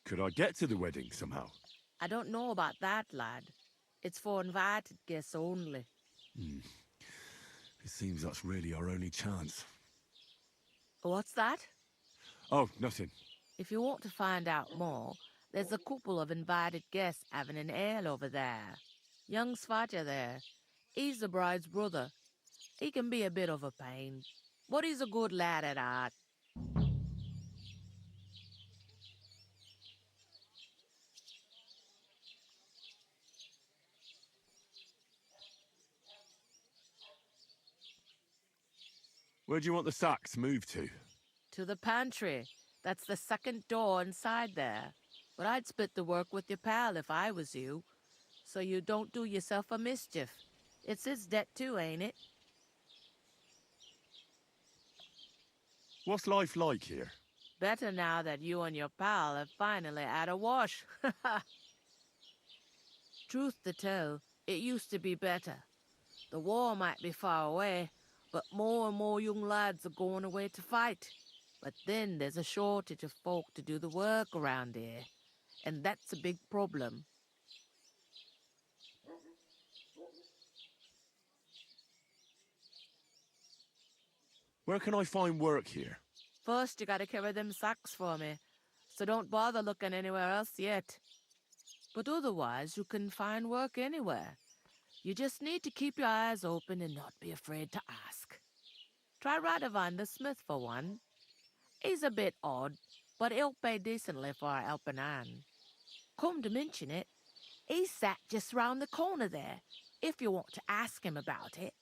Could I get to the wedding somehow? I don't know about that, lad. It's for invited guests only. It seems that's really our only chance. What's that? Oh, nothing. If you want to find out more, there's a couple of invited guests having an ale over there. Young Svatja there. He's the bride's brother. He can be a bit of a pain, but he's a good lad at heart. Where do you want the sacks moved to? To the pantry. That's the second door inside there. But I'd split the work with your pal if I was you, so you don't do yourself a mischief. It's his debt too, ain't it? What's life like here? Better now that you and your pal have finally had a wash. Truth to tell, it used to be better. The war might be far away, but more and more young lads are going away to fight. But then there's a shortage of folk to do the work around here, and that's a big problem. Where can I find work here? First, you gotta carry them sacks for me, so don't bother looking anywhere else yet. But otherwise, you can find work anywhere. You just need to keep your eyes open and not be afraid to ask. Try Radovan the smith for one. He's a bit odd, but he'll pay decently for a helping hand. Come to mention it, he's sat just round the corner there, if you want to ask him about it.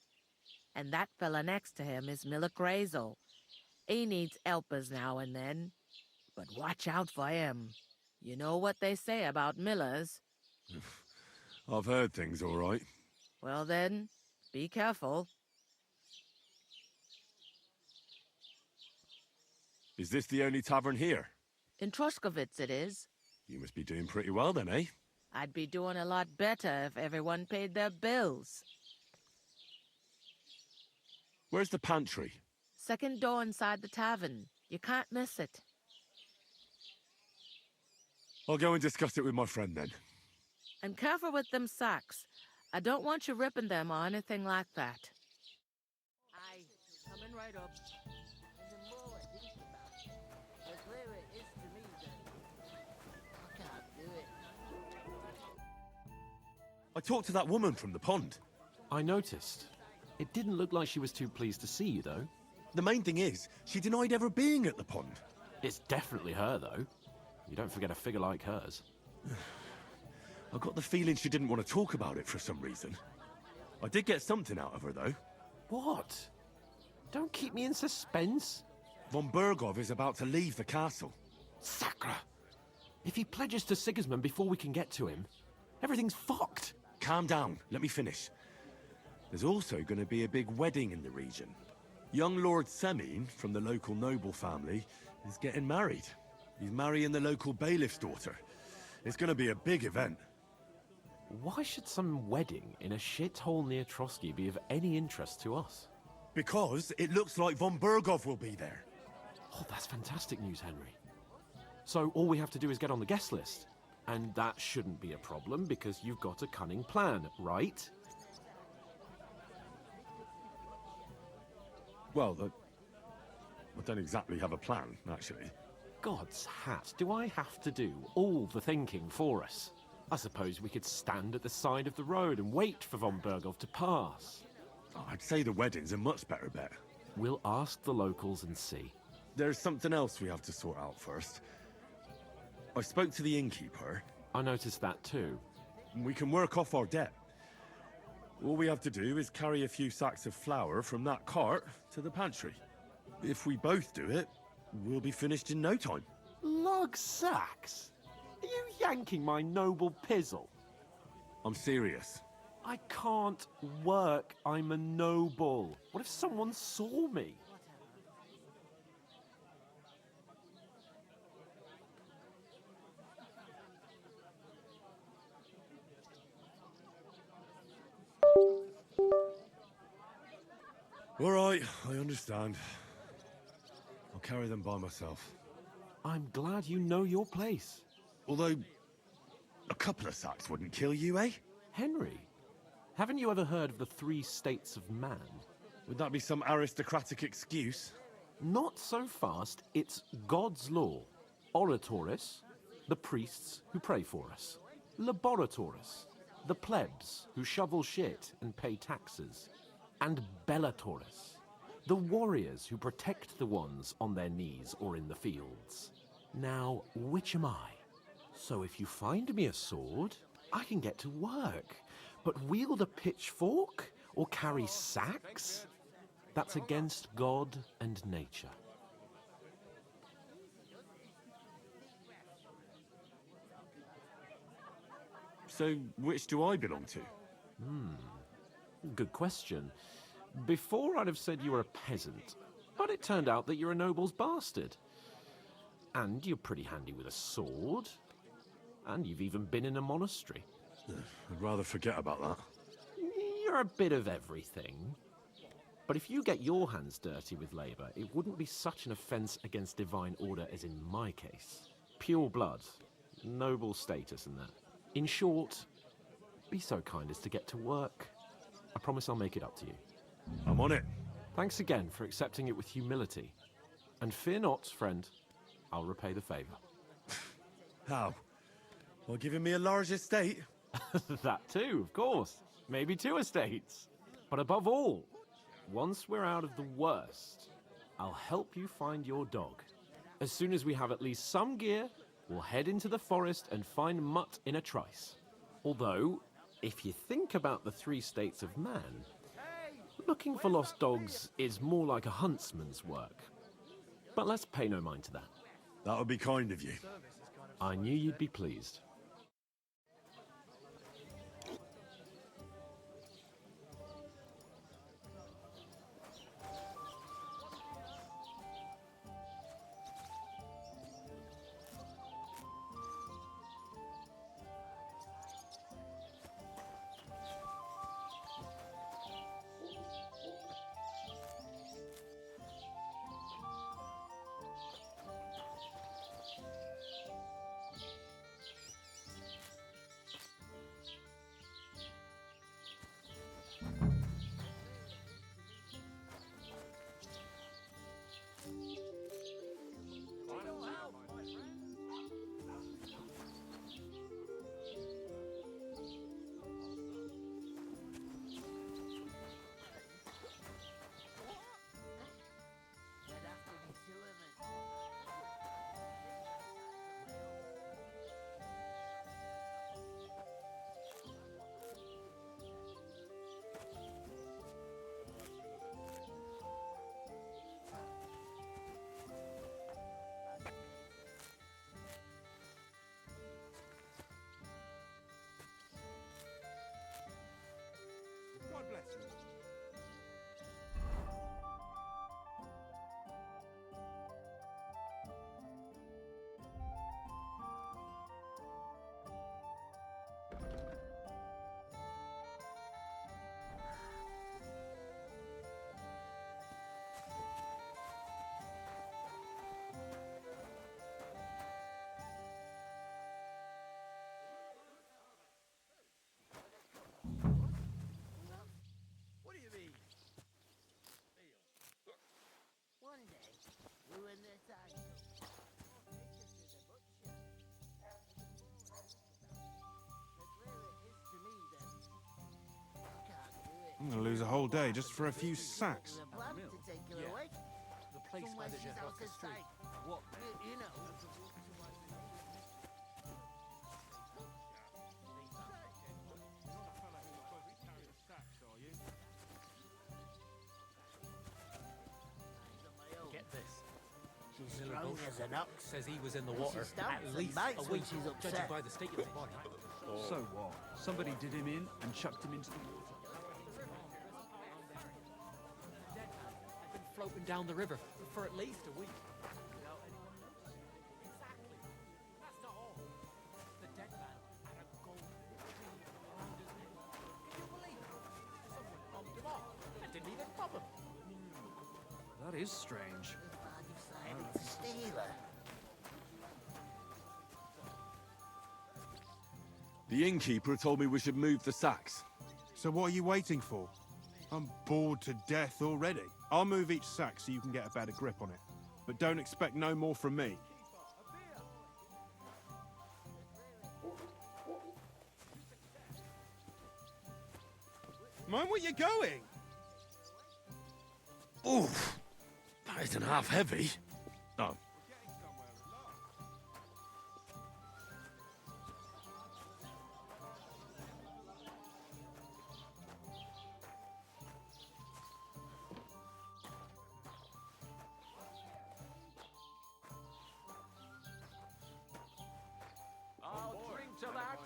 And that fella next to him is Miller Crazel. He needs helpers now and then, but watch out for him. You know what they say about Millers? I've heard things all right. Well then, be careful. Is this the only tavern here? In Troskovitz it is. You must be doing pretty well then, eh? I'd be doing a lot better if everyone paid their bills. Where's the pantry? Second door inside the tavern. You can't miss it. I'll go and discuss it with my friend then. And careful with them sacks. I don't want you ripping them or anything like that. Aye, coming right up. And the more I think about it, the clearer it is to me that I can't do it. I talked to that woman from the pond. I noticed. It didn't look like she was too pleased to see you, though. The main thing is, she denied ever being at the pond. It's definitely her, though. You don't forget a figure like hers. I got the feeling she didn't want to talk about it for some reason. I did get something out of her, though. What? Don't keep me in suspense. Von Bergov is about to leave the castle. Sacre! If he pledges to Sigismund before we can get to him, everything's fucked. Calm down, let me finish. There's also going to be a big wedding in the region. Young Lord Semine, from the local noble family, is getting married. He's marrying the local bailiff's daughter. It's going to be a big event. Why should some wedding in a shithole near Trotsky be of any interest to us? Because it looks like Von Bergov will be there. Oh, that's fantastic news, Henry. So all we have to do is get on the guest list. And that shouldn't be a problem because you've got a cunning plan, right? Well, I don't exactly have a plan, actually. God's hat, do I have to do all the thinking for us? I suppose we could stand at the side of the road and wait for Von Bergov to pass. I'd say the wedding's a much better bet. We'll ask the locals and see. There's something else we have to sort out first. I spoke to the innkeeper. I noticed that too. We can work off our debt. All we have to do is carry a few sacks of flour from that cart to the pantry. If we both do it, we'll be finished in no time. Lug sacks? Are you yanking my noble pizzle? I'm serious. I can't work. I'm a noble. What if someone saw me? All right, I understand. I'll carry them by myself. I'm glad you know your place. Although, a couple of sacks wouldn't kill you, eh? Henry, haven't you ever heard of the 3 states of man? Would that be some aristocratic excuse? Not so fast. It's God's law. Oratoris, the priests who pray for us. Laboratoris, the plebs who shovel shit and pay taxes. And Bellatoris, the warriors who protect the ones on their knees or in the fields. Now, which am I? So if you find me a sword, I can get to work. But wield a pitchfork or carry sacks? That's against God and nature. So, which do I belong to? Good question. Before I'd have said you were a peasant, but it turned out that you're a noble's bastard. And you're pretty handy with a sword. And you've even been in a monastery. I'd rather forget about that. You're a bit of everything. But if you get your hands dirty with labor, it wouldn't be such an offense against divine order as in my case. Pure blood, noble status and that. In short, be so kind as to get to work. I promise I'll make it up to you. I'm on it. Thanks again for accepting it with humility. And fear not, friend, I'll repay the favor. How? Well, giving me a large estate? That too, of course. Maybe 2 estates. But above all, once we're out of the worst, I'll help you find your dog. As soon as we have at least some gear, we'll head into the forest and find Mutt in a trice. Although, if you think about the 3 states of man, looking for lost dogs is more like a huntsman's work. But let's pay no mind to that. That would be kind of you. I knew you'd be pleased. God bless you. What do you mean? One day, we were in this angle. I'm gonna lose a whole day just for a few sacks. The place by the across the street. What? You know. Get this. She's strong as an ox. Says he was in the water stamps at and least bites a when week, she's judging upset. by the state of the body. So what? Somebody did him in and chucked him into the water. I've been floating down the river for at least a week. Exactly. That's not all. The dead man had a gold chain around his neck. Can you believe it? Someone bumped him off and didn't even pop him. That is strange. Decided to steal her. The innkeeper told me we should move the sacks. So what are you waiting for? I'm bored to death already. I'll move each sack so you can get a better grip on it. But don't expect no more from me. Mind where you're going? Oof! That isn't half heavy. Oh. I'll drink to that.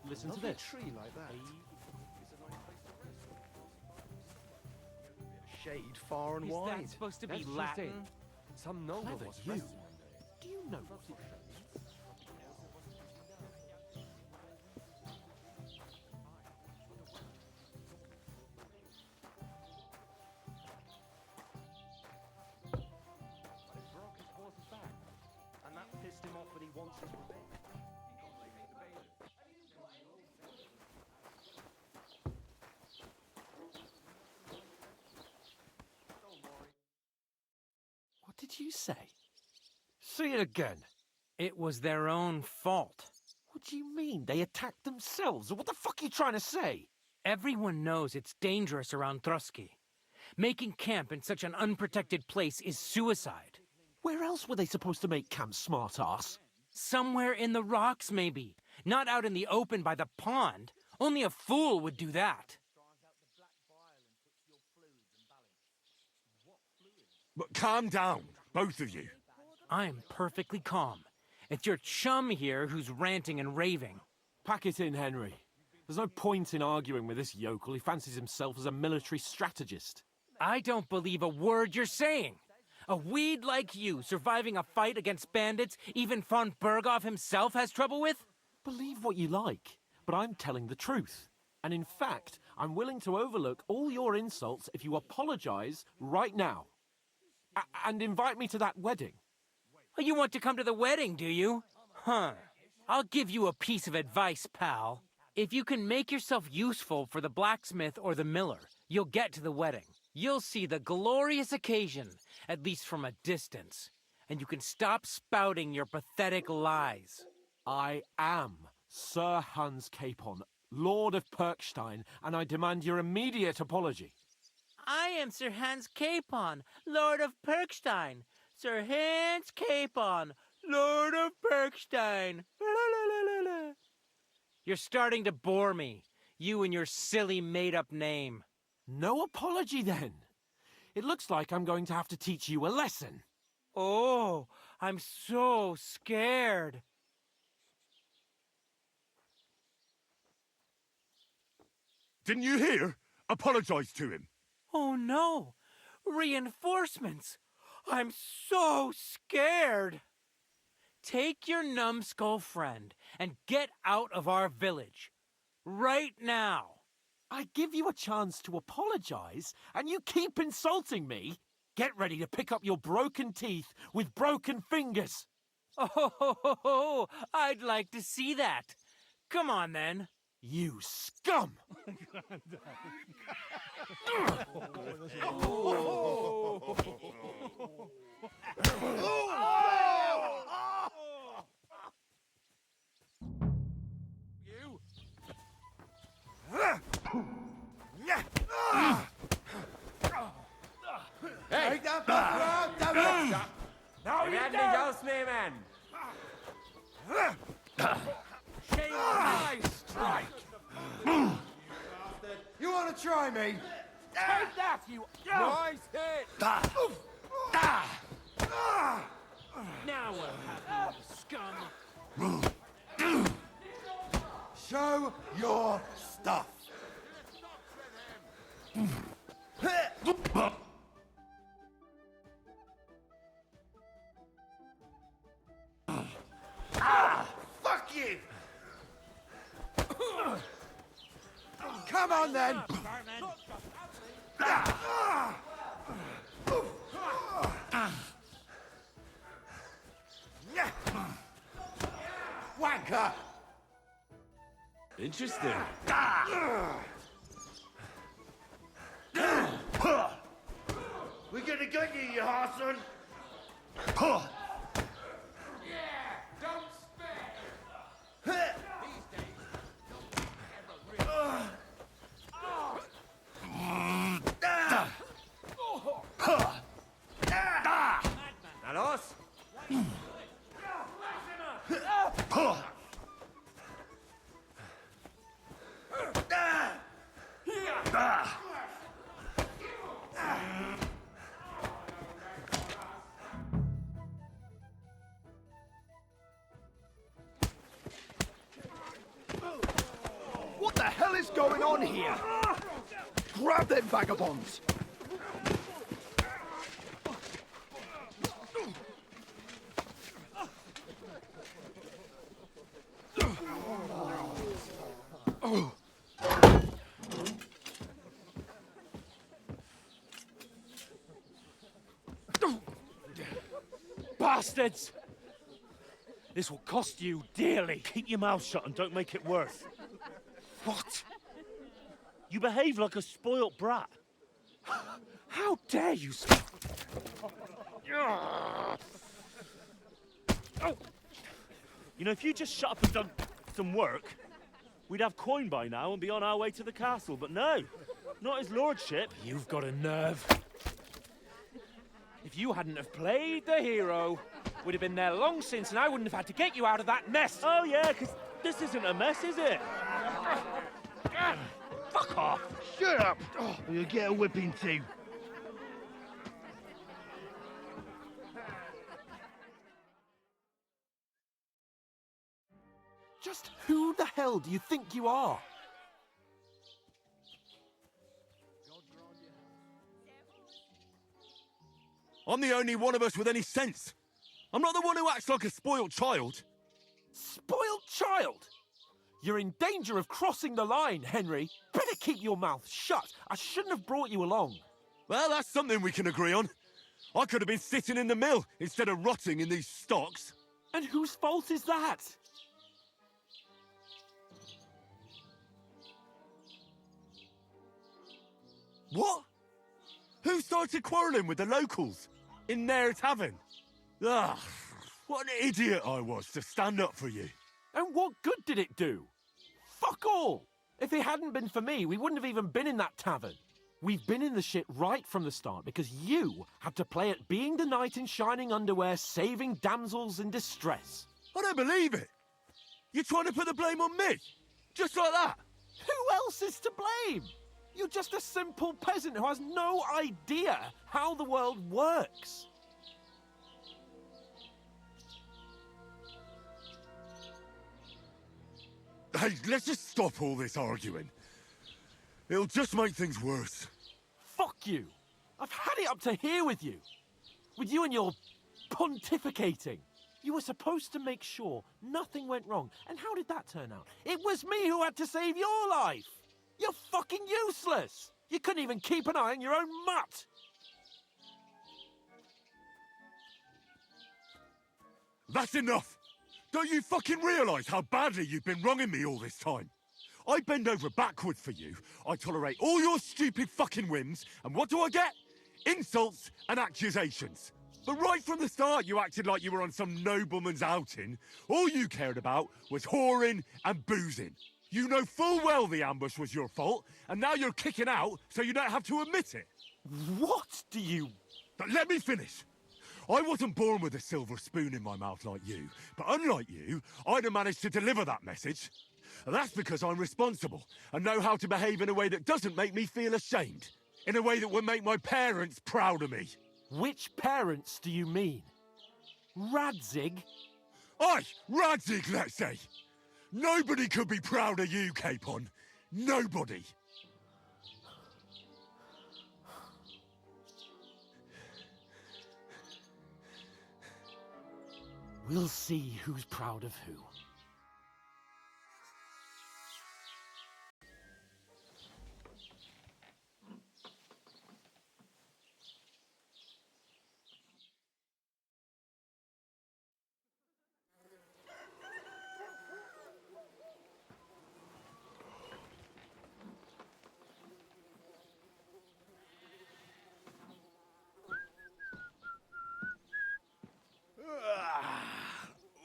Listen to this. Tree like that. Shade far and Is wide. that supposed to be That's just Latin? it. Some noble Clever was you. resting. Do you know what it means? But it broke his horse's back, and that pissed him off, and he wants his revenge. What did you say? Say it again. It was their own fault. What do you mean? They attacked themselves? What the fuck are you trying to say? Everyone knows it's dangerous around Trotsky. Making camp in such an unprotected place is suicide. Where else were they supposed to make camp, smart-ass? Somewhere in the rocks, maybe. Not out in the open by the pond. Only a fool would do that. But calm down, both of you. I'm perfectly calm. It's your chum here who's ranting and raving. Pack it in, Henry. There's no point in arguing with this yokel. He fancies himself as a military strategist. I don't believe a word you're saying. A weed like you surviving a fight against bandits even von Berghoff himself has trouble with? Believe what you like, but I'm telling the truth. And in fact, I'm willing to overlook all your insults if you apologize right now. And invite me to that wedding. Oh, you want to come to the wedding, do you? Huh. I'll give you a piece of advice, pal. If you can make yourself useful for the blacksmith or the miller, you'll get to the wedding. You'll see the glorious occasion, at least from a distance. And you can stop spouting your pathetic lies. I am Sir Hans Capon, Lord of Perkstein, and I demand your immediate apology. I am Sir Hans Capon, Lord of Perkstein. Sir Hans Capon, Lord of Perkstein. You're starting to bore me, you and your silly made-up name. No apology, then. It looks like I'm going to have to teach you a lesson. Oh, I'm so scared. Didn't you hear? Apologize to him. Oh no, reinforcements. I'm so scared. Take your numbskull friend and get out of our village. Right now. I give you a chance to apologize, and you keep insulting me? Get ready to pick up your broken teeth with broken fingers. Oh, I'd like to see that. Come on, then. You scum! Take that fucker out, damn it! Now you Just me, man. Shame on my strike! You want to try me? Take that, you... Nice hit! Now we're happy, you scum. Show your stuff. Fuck you! Come on then! Wanker! Interesting. We're gonna get you, you Harson! Don't Nalos? What the hell is going on here? Grab them vagabonds! Bastards! This will cost you dearly. Keep your mouth shut and don't make it worse. What? You behave like a spoilt brat. How dare you? You know, if you just shut up and done some work, we'd have coin by now and be on our way to the castle. But no, not his lordship. You've got a nerve. If you hadn't have played the hero, we'd have been there long since and I wouldn't have had to get you out of that mess. Oh yeah, because this isn't a mess, is it? Fuck off. Shut up! Or you'll get a whipping too. Just who the hell do you think you are? I'm the only one of us with any sense. I'm not the one who acts like a spoiled child. Spoiled child? You're in danger of crossing the line, Henry. Better keep your mouth shut. I shouldn't have brought you along. Well, that's something we can agree on. I could have been sitting in the mill instead of rotting in these stocks. And whose fault is that? What? Who started quarrelling with the locals in their tavern? Ah, what an idiot I was to stand up for you. And what good did it do? Fuck all! If it hadn't been for me, we wouldn't have even been in that tavern. We've been in the shit right from the start because you had to play at being the knight in shining underwear, saving damsels in distress. I don't believe it. You're trying to put the blame on me? Just like that? Who else is to blame? You're just a simple peasant who has no idea how the world works. Hey, let's just stop all this arguing. It'll just make things worse. Fuck you. I've had it up to here with you. With you and your pontificating. You were supposed to make sure nothing went wrong. And how did that turn out? It was me who had to save your life. You're fucking useless. You couldn't even keep an eye on your own mutt. That's enough. Don't you fucking realise how badly you've been wronging me all this time? I bend over backwards for you. I tolerate all your stupid fucking whims. And what do I get? Insults and accusations. But right from the start, you acted like you were on some nobleman's outing. All you cared about was whoring and boozing. You know full well the ambush was your fault, and now you're kicking out so you don't have to admit it. What do you But let me finish. I wasn't born with a silver spoon in my mouth like you, but unlike you, I'd have managed to deliver that message. And that's because I'm responsible and know how to behave in a way that doesn't make me feel ashamed. In a way that would make my parents proud of me. Which parents do you mean? Radzig? Aye, Radzig, let's say. Nobody could be proud of you, Capon. Nobody. We'll see who's proud of who.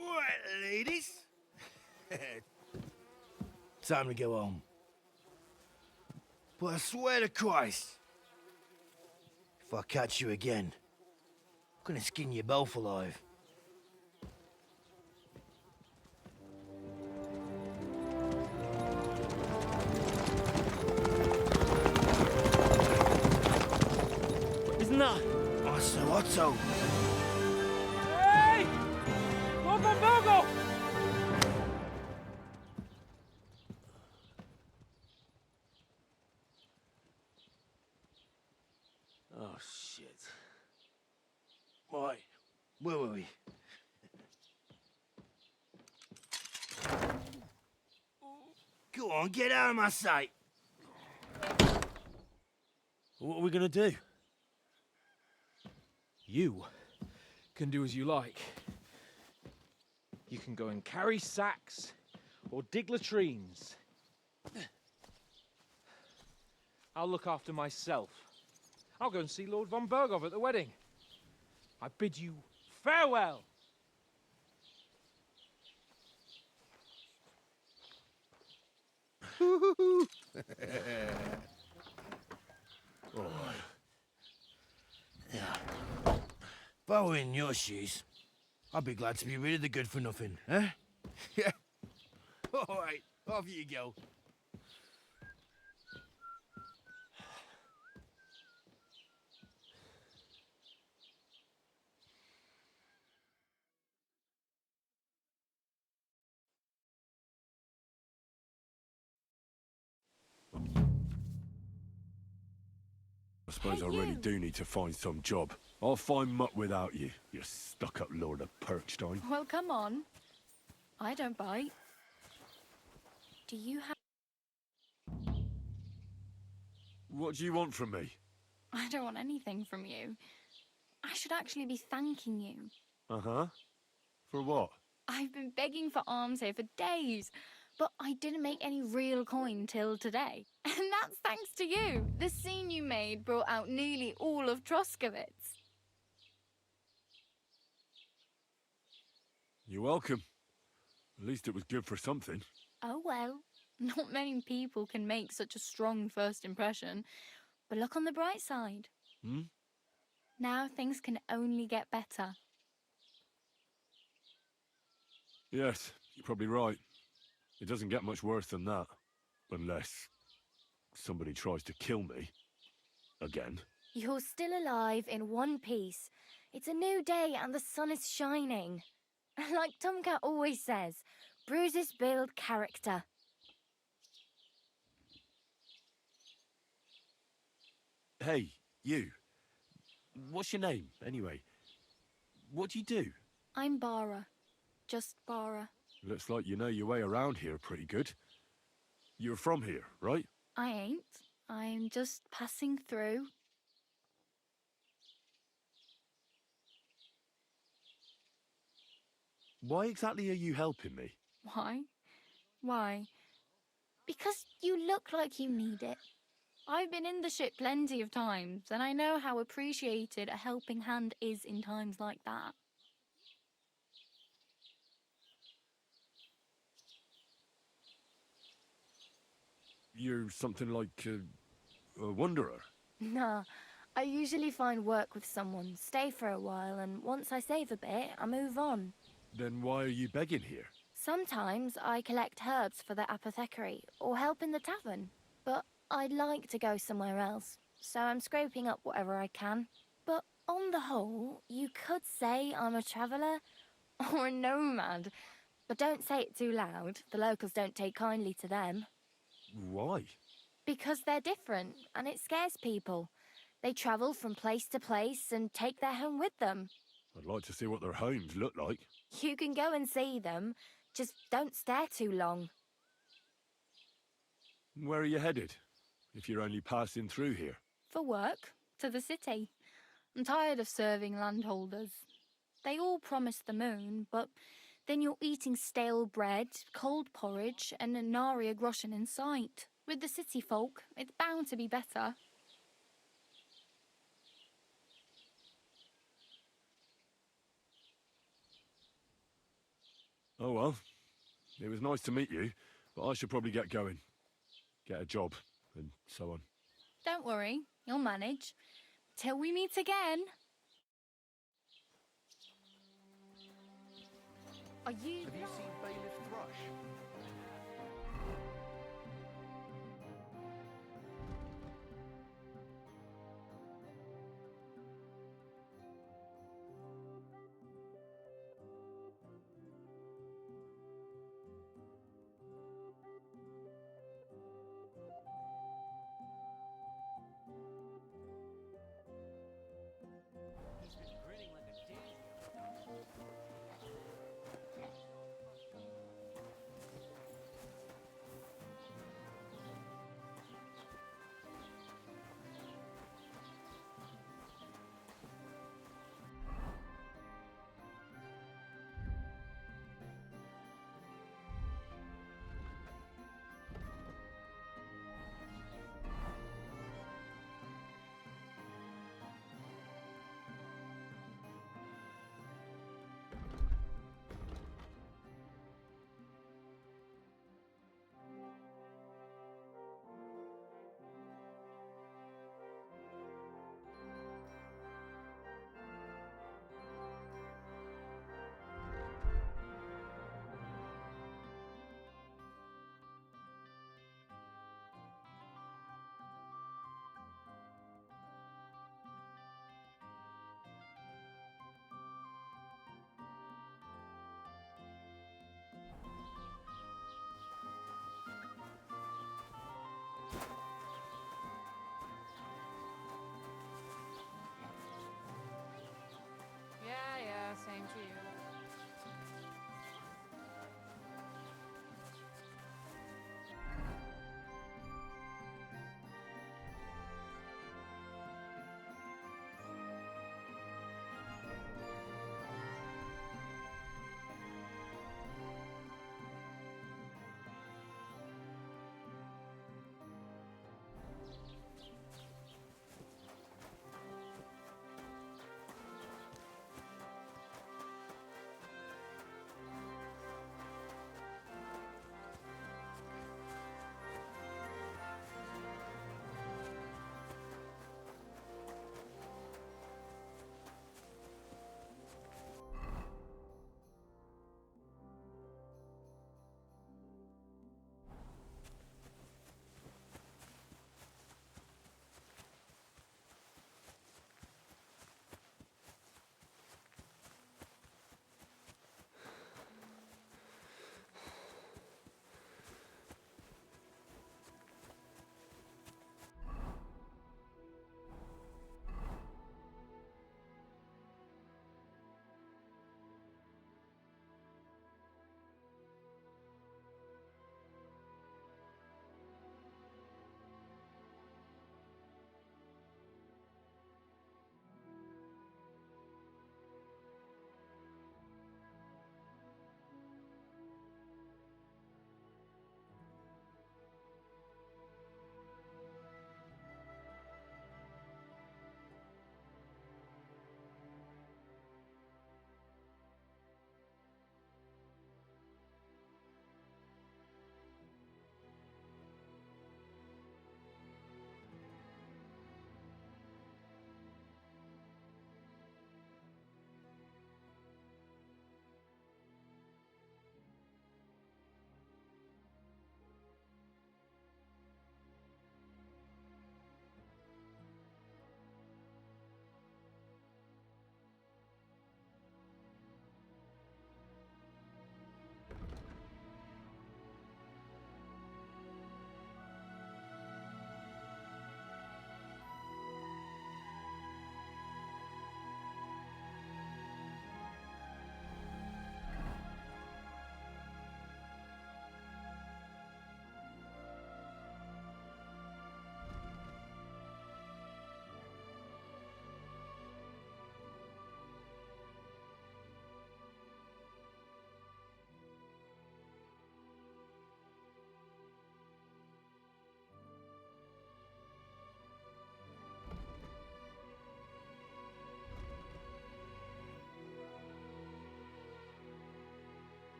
Right, ladies. Time to go home. But I swear to Christ, if I catch you again, I'm gonna skin you both alive. Isn't that? Otto. Hey! Lord Von Bogo! Oh, shit. Right, Where were we? Go on, get out of my sight. what are we gonna do? You can do as you like. You can go and carry sacks or dig latrines. I'll look after myself. I'll go and see Lord von Bergov at the wedding. I bid you farewell. If I were in your shoes, I'd be glad to be rid of the good for nothing, eh? Yeah. All right, off you go. I suppose I really do need to find some job. I'll find mutt without you, you stuck-up Lord of Perkstein. Well, come on. I don't bite. Do you have... What do you want from me? I don't want anything from you. I should actually be thanking you. Uh-huh. For what? I've been begging for alms here for days, but I didn't make any real coin till today. And that's thanks to you. The scene you made brought out nearly all of Troskovitz. You're welcome. At least it was good for something. Oh well, not many people can make such a strong first impression. But look on the bright side. Hmm? Now things can only get better. Yes, you're probably right. It doesn't get much worse than that. Unless somebody tries to kill me. Again. You're still alive in one piece. It's a new day and the sun is shining. Like Tomcat always says, bruises build character. Hey, you. What's your name, anyway? What do you do? I'm Bara. Just Bara. Looks like you know your way around here pretty good. You're from here, right? I ain't. I'm just passing through. Why exactly are you helping me? Why? Why? Because you look like you need it. I've been in the ship plenty of times, and I know how appreciated a helping hand is in times like that. You're something like a wanderer. Nah, I usually find work with someone, stay for a while, and once I save a bit, I move on. Then why are you begging here? Sometimes I collect herbs for the apothecary or help in the tavern, but I'd like to go somewhere else, so I'm scraping up whatever I can. But on the whole, you could say I'm a traveller or a nomad, but don't say it too loud. The locals don't take kindly to them. Why? Because they're different, and it scares people. They travel from place to place and take their home with them. I'd like to see what their homes look like. You can go and see them, just don't stare too long. Where are you headed? If you're only passing through here. For work, to the city. I'm tired of serving landholders. They all promise the moon, but then you're eating stale bread, cold porridge, and a nary a groschen in sight. With the city folk, it's bound to be better. Oh well. It was nice to meet you, but I should probably get going. Get a job, and so on. Don't worry, you'll manage. Till we meet again. Are you... Have you seen Bailiff Thrush? He's been grinning like a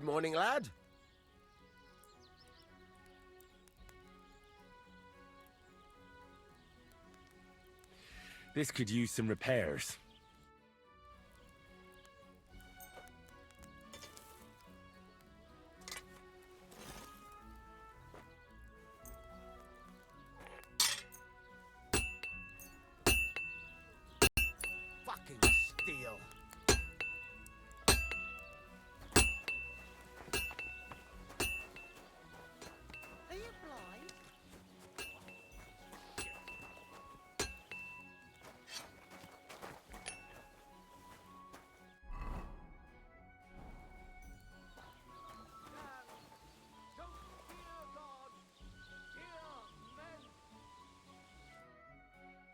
Good morning, lad. This could use some repairs. Fucking steel. Are you blind?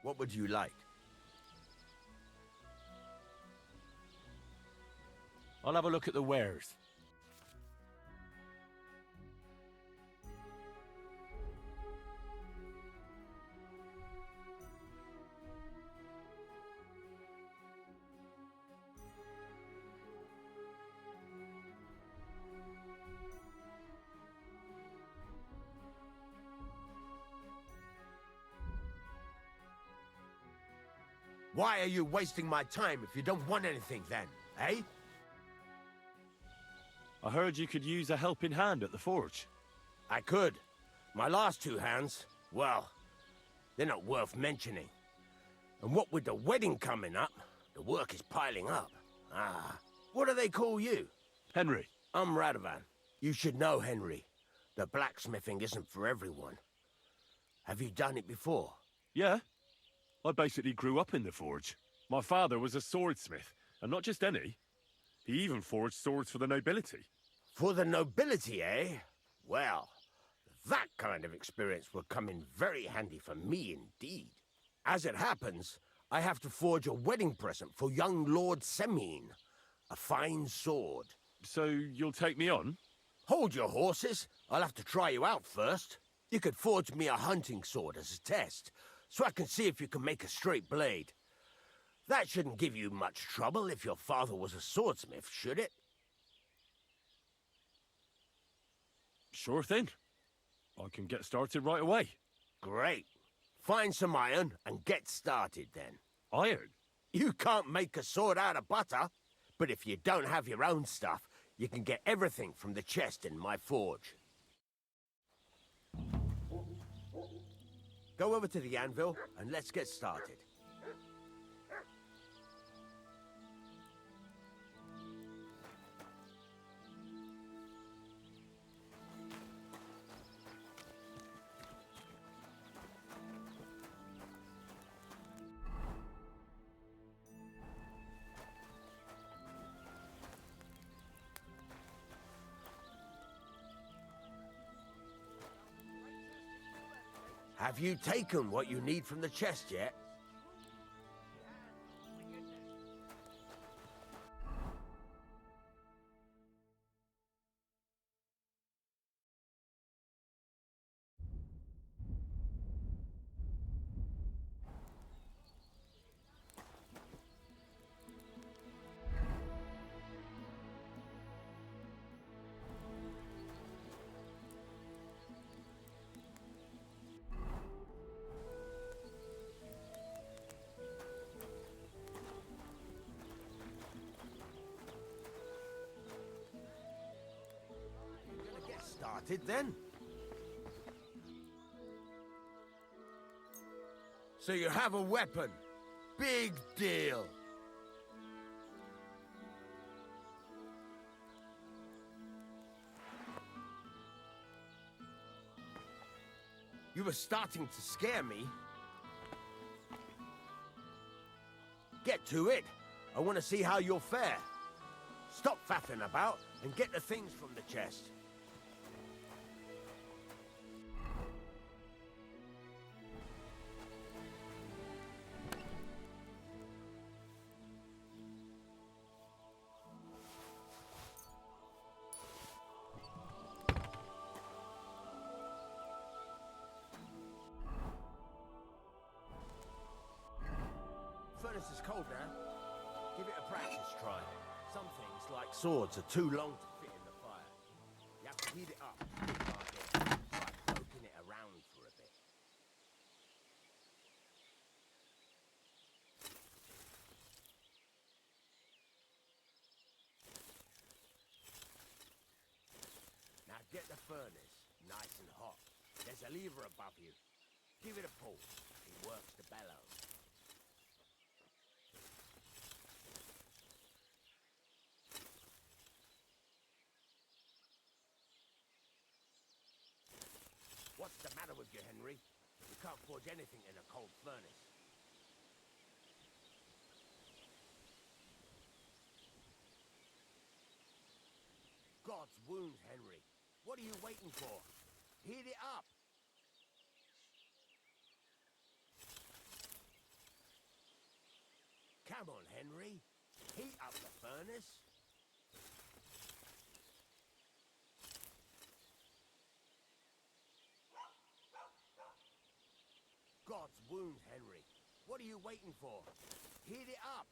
What would you like? I'll have a look at the wares. Why are you wasting my time if you don't want anything then, eh? I heard you could use a helping hand at the forge. I could. My last two hands, well, they're not worth mentioning. And what with the wedding coming up, the work is piling up. Ah, what do they call you? Henry. I'm Radovan. You should know, Henry. The blacksmithing isn't for everyone. Have you done it before? Yeah. I basically grew up in the forge. My father was a swordsmith, and not just any. He even forged swords for the nobility. For the nobility, eh? Well, that kind of experience will come in very handy for me indeed. As it happens, I have to forge a wedding present for young Lord Semine. A fine sword. So you'll take me on? Hold your horses. I'll have to try you out first. You could forge me a hunting sword as a test, so I can see if you can make a straight blade. That shouldn't give you much trouble if your father was a swordsmith, should it? Sure thing. I can get started right away. Great. Find some iron and get started then. Iron? You can't make a sword out of butter, but if you don't have your own stuff, you can get everything from the chest in my forge. Go over to the anvil and let's get started. Have you taken what you need from the chest yet? Started then. So you have a weapon. Big deal. You were starting to scare me. Get to it. I want to see how you'll fare. Stop faffing about and get the things from the chest. Furnace is cold now. Give it a practice try. Some things, like swords, are too long to fit in the fire. Heat it up. Try poking it around for a bit. Now get the furnace nice and hot. There's a lever above you. Give it a pull. It works the bellows. What's the matter with you, Henry? You can't forge anything in a cold furnace. God's wounds, Henry. What are you waiting for? Heat it up! Come on, Henry. Heat up the furnace. God's wounds, Henry. What are you waiting for? Heat it up!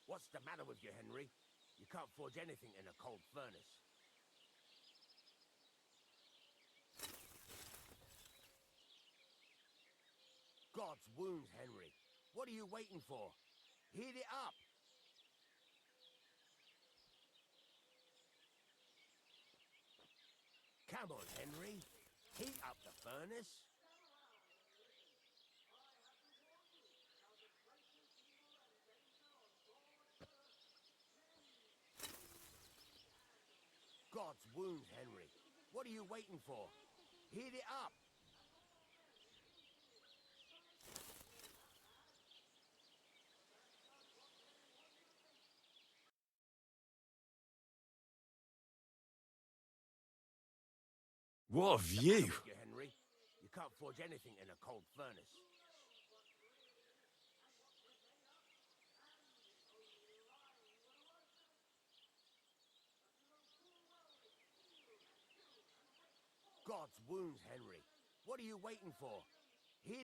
What's the matter with you, Henry? You can't forge anything in a cold furnace. God's wounds, Henry. What are you waiting for? Heat it up! Come on, Henry. Heat up the furnace. God's wounds, Henry. What are you waiting for? Heat it up! What a view! You, Henry. You can't forge anything in a cold furnace. God's wounds, Henry. What are you waiting for? Heat